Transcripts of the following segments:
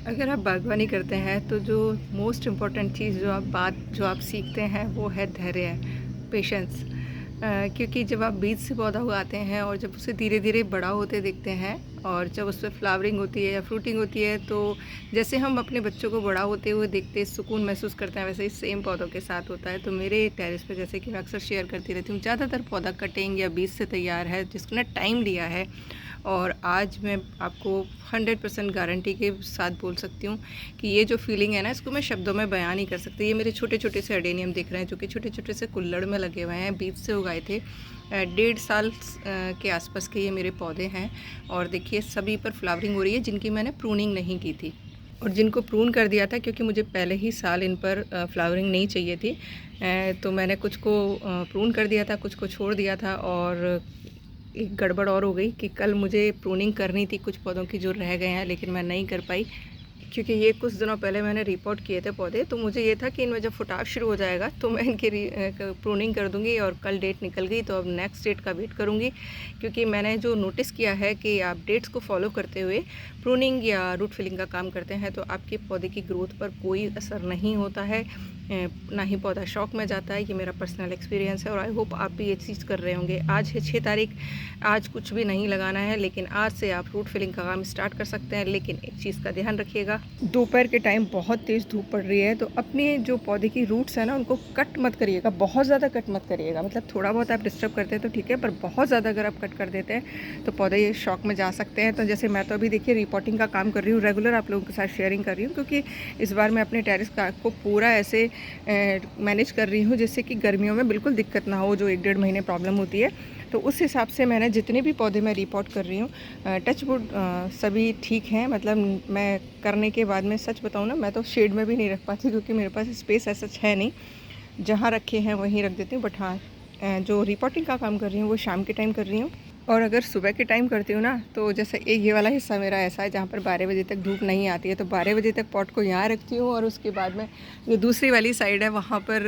अगर आप बागवानी करते हैं तो जो मोस्ट इम्पॉर्टेंट चीज़ जो आप सीखते हैं वो है धैर्य, पेशेंस। क्योंकि जब आप बीज से पौधा उगाते हैं और जब उसे धीरे धीरे बड़ा होते देखते हैं और जब उस पर फ्लावरिंग होती है या फ्रूटिंग होती है, तो जैसे हम अपने बच्चों को बड़ा होते हुए देखते सुकून महसूस करते हैं, वैसे ही सेम पौधों के साथ होता है। तो मेरे टेरेस पे, जैसे कि मैं अक्सर शेयर करती रहती हूँ, ज़्यादातर पौधा कटिंग या बीज से तैयार है जिसको ना टाइम लिया है। और आज मैं आपको 100% गारंटी के साथ बोल सकती हूँ कि ये जो फीलिंग है ना, इसको मैं शब्दों में बयान नहीं कर सकती। ये मेरे छोटे छोटे से अडेनियम दिख रहे हैं जो कि छोटे छोटे से कुल्हड़ में लगे हुए हैं, बीज से उगाए थे। 1.5 साल के आसपास के ये मेरे पौधे हैं और देखिए सभी पर फ्लावरिंग हो रही है, जिनकी मैंने प्रूनिंग नहीं की थी और जिनको प्रून कर दिया था क्योंकि मुझे पहले ही साल इन पर फ्लावरिंग नहीं चाहिए थी। तो मैंने कुछ को प्रून कर दिया था, कुछ को छोड़ दिया था। और एक गड़बड़ और हो गई कि कल मुझे प्रूनिंग करनी थी कुछ पौधों की जो रह गए हैं, लेकिन मैं नहीं कर पाई क्योंकि ये कुछ दिनों पहले मैंने रिपोर्ट किए थे पौधे। तो मुझे ये था कि इनमें जब फुटाव शुरू हो जाएगा तो मैं इनकी प्रूनिंग कर दूंगी। और कल डेट निकल गई, तो अब नेक्स्ट डेट का वेट करूंगी क्योंकि मैंने जो नोटिस किया है कि आप डेट्स को फॉलो करते हुए प्रूनिंग या रूट फिलिंग का काम करते हैं तो आपके पौधे की ग्रोथ पर कोई असर नहीं होता है, ना ही पौधा शौक में जाता है। ये मेरा पर्सनल एक्सपीरियंस है और आई होप आप भी ये चीज़ कर रहे होंगे। आज है 6 तारीख, आज कुछ भी नहीं लगाना है, लेकिन आज से आप रूट फिलिंग का काम स्टार्ट कर सकते हैं। लेकिन एक चीज़ का ध्यान रखिएगा, दोपहर के टाइम बहुत तेज़ धूप पड़ रही है, तो अपने जो पौधे की रूट्स है ना उनको कट मत करिएगा, बहुत ज़्यादा कट मत करिएगा। मतलब थोड़ा बहुत आप डिस्टर्ब करते हैं तो ठीक है, पर बहुत ज़्यादा अगर आप कट कर देते हैं तो पौधे ये शौक में जा सकते हैं। तो जैसे मैं तो अभी देखिए रिपोर्टिंग का काम कर रही हूँ, रेगुलर आप लोगों के साथ शेयरिंग कर रही हूँ क्योंकि इस बार मैं अपने टेरेस का को पूरा ऐसे मैनेज कर रही हूँ जिससे कि गर्मियों में बिल्कुल दिक्कत ना हो, जो 1-1.5 महीने प्रॉब्लम होती है। तो उस हिसाब से मैंने जितने भी पौधे मैं रिपोर्ट कर रही हूँ, टच वुड सभी ठीक हैं। मतलब मैं करने के बाद में सच बताऊँ ना, मैं तो शेड में भी नहीं रख पाती क्योंकि मेरे पास स्पेस ऐसा है नहीं, जहाँ रखे हैं वहीं रख देती हूँ। बट हाँ, जो रिपोर्टिंग का काम कर रही हूँ वो शाम के टाइम कर रही हूँ। और अगर सुबह के टाइम करती हूँ ना, तो जैसे एक ये वाला हिस्सा मेरा ऐसा है जहाँ पर 12 बजे तक धूप नहीं आती है, तो 12 बजे तक पॉट को यहाँ रखती हूँ और उसके बाद में जो दूसरी वाली साइड है वहाँ पर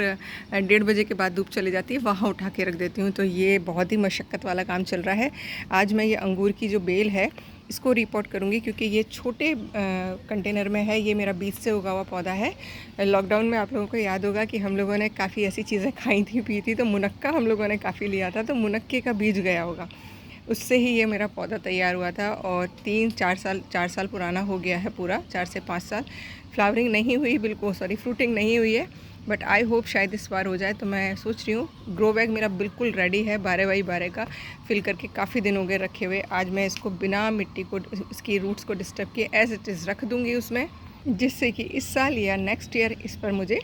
1:30 बजे के बाद धूप चली जाती है, वहाँ उठा के रख देती हूँ। तो ये बहुत ही मशक्क़त वाला काम चल रहा है। आज मैं ये अंगूर की जो बेल है इसको रिपोर्ट करूँगी क्योंकि ये छोटे कंटेनर में है, ये मेरा बीज से उगा हुआ पौधा है। लॉकडाउन में आप लोगों को याद होगा कि हम लोगों ने काफ़ी ऐसी चीज़ें खाई थी, पी थी, तो मुनक्का हम लोगों ने काफ़ी लिया था, तो मुनक्के का बीज गया होगा, उससे ही ये मेरा पौधा तैयार हुआ था। और 4 साल पुराना हो गया है पूरा, 4 से 5 साल। फ्लावरिंग नहीं हुई, बिल्कुल सॉरी, फ्रूटिंग नहीं हुई है, बट आई होप शायद इस बार हो जाए। तो मैं सोच रही हूँ ग्रो बैग मेरा बिल्कुल रेडी है, 12x12 का फिल करके काफ़ी दिन हो गए रखे हुए। आज मैं इसको बिना मिट्टी को, इसकी रूट्स को डिस्टर्ब किए एज इट इज़ रख दूँगी उसमें, जिससे कि इस साल या नेक्स्ट ईयर इस पर मुझे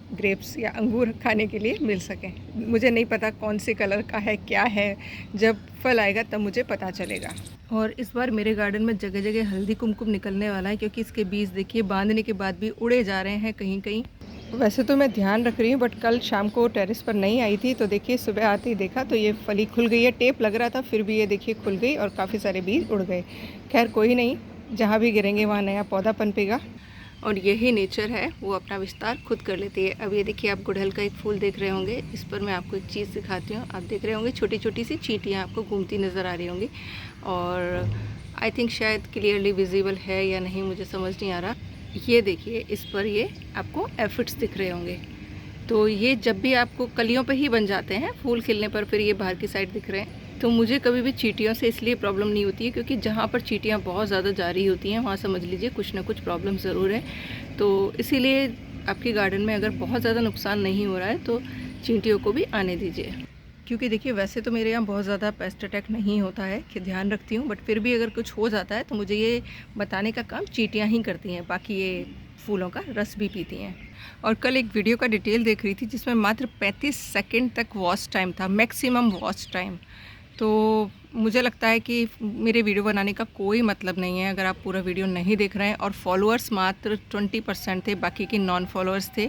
ग्रेप्स या अंगूर खाने के लिए मिल सकें। मुझे नहीं पता कौन से कलर का है, क्या है, जब फल आएगा तब मुझे पता चलेगा। और इस बार मेरे गार्डन में जगह जगह हल्दी कुमकुम निकलने वाला है क्योंकि इसके बीज देखिए बांधने के बाद भी उड़े जा रहे हैं कहीं कहीं। वैसे तो मैं ध्यान रख रही हूँ, बट कल शाम को टेरेस पर नहीं आई थी, तो देखिए सुबह आते ही देखा तो ये फली खुल गई है। टेप लग रहा था फिर भी ये देखिए खुल गई और काफ़ी सारे बीज उड़ गए। खैर कोई नहीं, जहाँ भी गिरेंगे वहाँ नया पौधा पनपेगा और यही नेचर है, वो अपना विस्तार खुद कर लेती है। अब ये देखिए आप गुड़हल का एक फूल देख रहे होंगे, इस पर मैं आपको एक चीज़ दिखाती हूँ। आप देख रहे होंगे छोटी छोटी सी चींटियाँ आपको घूमती नज़र आ रही होंगी, और आई थिंक शायद क्लियरली विजिबल है या नहीं मुझे समझ नहीं आ रहा। ये देखिए इस पर ये आपको एफिड्स दिख रहे होंगे, तो ये जब भी आपको कलियों पे ही बन जाते हैं, फूल खिलने पर फिर ये बाहर की साइड दिख रहे हैं। तो मुझे कभी भी चींटियों से इसलिए प्रॉब्लम नहीं होती है क्योंकि जहाँ पर चींटियाँ बहुत ज़्यादा जा रही होती हैं वहाँ समझ लीजिए कुछ ना कुछ प्रॉब्लम ज़रूर है। तो इसीलिए आपके गार्डन में अगर बहुत ज़्यादा नुकसान नहीं हो रहा है तो चींटियों को भी आने दीजिए। क्योंकि देखिए वैसे तो मेरे यहाँ बहुत ज़्यादा पेस्ट अटैक नहीं होता है कि ध्यान रखती हूँ, बट फिर भी अगर कुछ हो जाता है तो मुझे ये बताने का काम चींटियाँ ही करती हैं, बाकी ये फूलों का रस भी पीती हैं। और कल एक वीडियो का डिटेल देख रही थी जिसमें मात्र 35 सेकंड तक वॉच टाइम था, मैक्सिमम वॉच टाइम। तो मुझे लगता है कि मेरे वीडियो बनाने का कोई मतलब नहीं है अगर आप पूरा वीडियो नहीं देख रहे हैं। और फॉलोअर्स मात्र 20% थे, बाकी के नॉन फॉलोअर्स थे।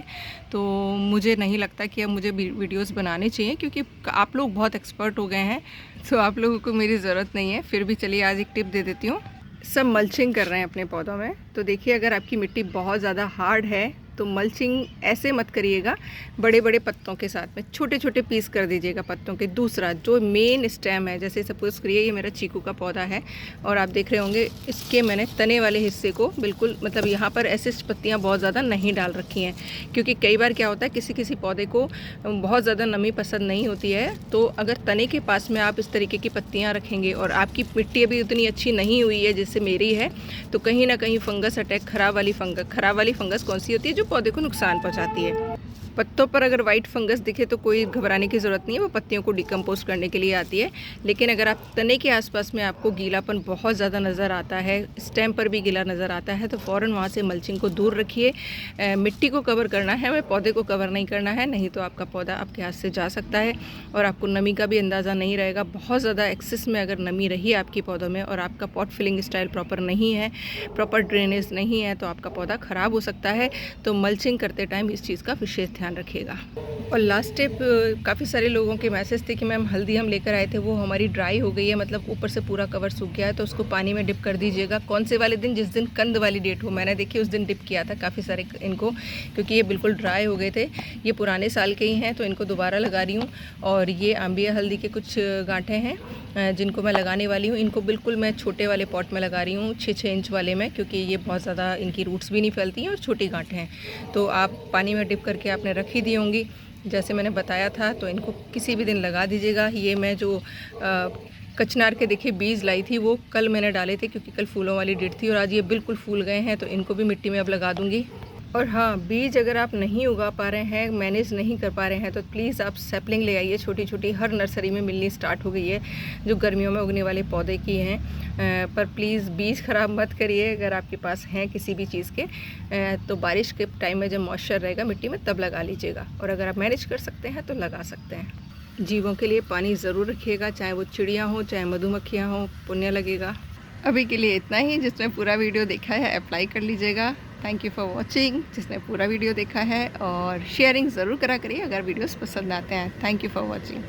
तो मुझे नहीं लगता कि अब मुझे वीडियोस बनाने चाहिए क्योंकि आप लोग बहुत एक्सपर्ट हो गए हैं, तो आप लोगों को मेरी ज़रूरत नहीं है। फिर भी चलिए आज एक टिप दे देती हूँ। सब मल्चिंग कर रहे हैं अपने पौधों में, तो देखिए अगर आपकी मिट्टी बहुत ज़्यादा हार्ड है तो मल्चिंग ऐसे मत करिएगा बड़े बड़े पत्तों के साथ में, छोटे छोटे पीस कर दीजिएगा पत्तों के। दूसरा जो मेन स्टेम है, जैसे सपोज़ करिए ये मेरा चीकू का पौधा है और आप देख रहे होंगे इसके मैंने तने वाले हिस्से को बिल्कुल मतलब यहाँ पर ऐसे पत्तियाँ बहुत ज़्यादा नहीं डाल रखी हैं, क्योंकि कई बार क्या होता है किसी किसी पौधे को बहुत ज़्यादा नमी पसंद नहीं होती है। तो अगर तने के पास में आप इस तरीके की पत्तियाँ रखेंगे और आपकी मिट्टी अभी उतनी अच्छी नहीं हुई है जैसे मेरी है, तो कहीं ना कहीं फंगस अटैक, खराब वाली फंगस कौन सी होती है जो पौधे को नुकसान पहुंचाती है। पत्तों पर अगर वाइट फंगस दिखे तो कोई घबराने की ज़रूरत नहीं है, वो पत्तियों को डिकम्पोज करने के लिए आती है। लेकिन अगर आप तने के आसपास में आपको गीलापन बहुत ज़्यादा नज़र आता है, स्टेम पर भी गीला नज़र आता है, तो फ़ौरन वहाँ से मल्चिंग को दूर रखिए। मिट्टी को कवर करना है, हमें पौधे को कवर नहीं करना है, नहीं तो आपका पौधा आपके हाथ से जा सकता है और आपको नमी का भी अंदाज़ा नहीं रहेगा। बहुत ज़्यादा एक्सेस में अगर नमी रही आपके पौधों में और आपका पॉट फिलिंग स्टाइल प्रॉपर नहीं है, प्रॉपर ड्रेनेज नहीं है, तो आपका पौधा ख़राब हो सकता है। तो मल्चिंग करते टाइम इस चीज़ का विशेष ध्यान रखिएगा। और लास्ट टिप, काफ़ी सारे लोगों के मैसेज थे कि मैम हल्दी हम लेकर आए थे वो हमारी ड्राई हो गई है, मतलब ऊपर से पूरा कवर सूख गया है, तो उसको पानी में डिप कर दीजिएगा। कौन से वाले दिन? जिस दिन कंद वाली डेट हो। मैंने देखिए उस दिन डिप किया था काफ़ी सारे इनको, क्योंकि ये बिल्कुल ड्राई हो गए थे। ये पुराने साल के ही हैं तो इनको दोबारा लगा रही हूँ। और ये आंबिया हल्दी के कुछ गांठें हैं जिनको मैं लगाने वाली हूँ। इनको बिल्कुल मैं छोटे वाले पॉट में लगा रही हूँ, 6-6 इंच वाले में, क्योंकि ये बहुत ज़्यादा इनकी रूट्स भी नहीं फैलती हैं और छोटी गांठें हैं। तो आप पानी में डिप करके आपने रखी दी होंगी जैसे मैंने बताया था, तो इनको किसी भी दिन लगा दीजिएगा। ये मैं जो कचनार के देखिए बीज लाई थी वो कल मैंने डाले थे, क्योंकि कल फूलों वाली डेट थी और आज ये बिल्कुल फूल गए हैं, तो इनको भी मिट्टी में अब लगा दूंगी। और हाँ, बीज अगर आप नहीं उगा पा रहे हैं, मैनेज नहीं कर पा रहे हैं, तो प्लीज़ आप सैपलिंग ले आइए। छोटी छोटी हर नर्सरी में मिलनी स्टार्ट हो गई है जो गर्मियों में उगने वाले पौधे की हैं। पर प्लीज़ बीज ख़राब मत करिए। अगर आपके पास हैं किसी भी चीज़ के, तो बारिश के टाइम में जब मॉइस्चर रहेगा मिट्टी में तब लगा लीजिएगा। और अगर आप मैनेज कर सकते हैं तो लगा सकते हैं। जीवों के लिए पानी ज़रूर रखिएगा, चाहे वो चिड़िया हों चाहे मधुमक्खियाँ हों, पुण्य लगेगा। अभी के लिए इतना ही। जिसने पूरा वीडियो देखा है अप्लाई कर लीजिएगा। थैंक यू फॉर वॉचिंग, जिसने पूरा वीडियो देखा है, और शेयरिंग ज़रूर करा करिए अगर वीडियोस पसंद आते हैं। Thank you for watching.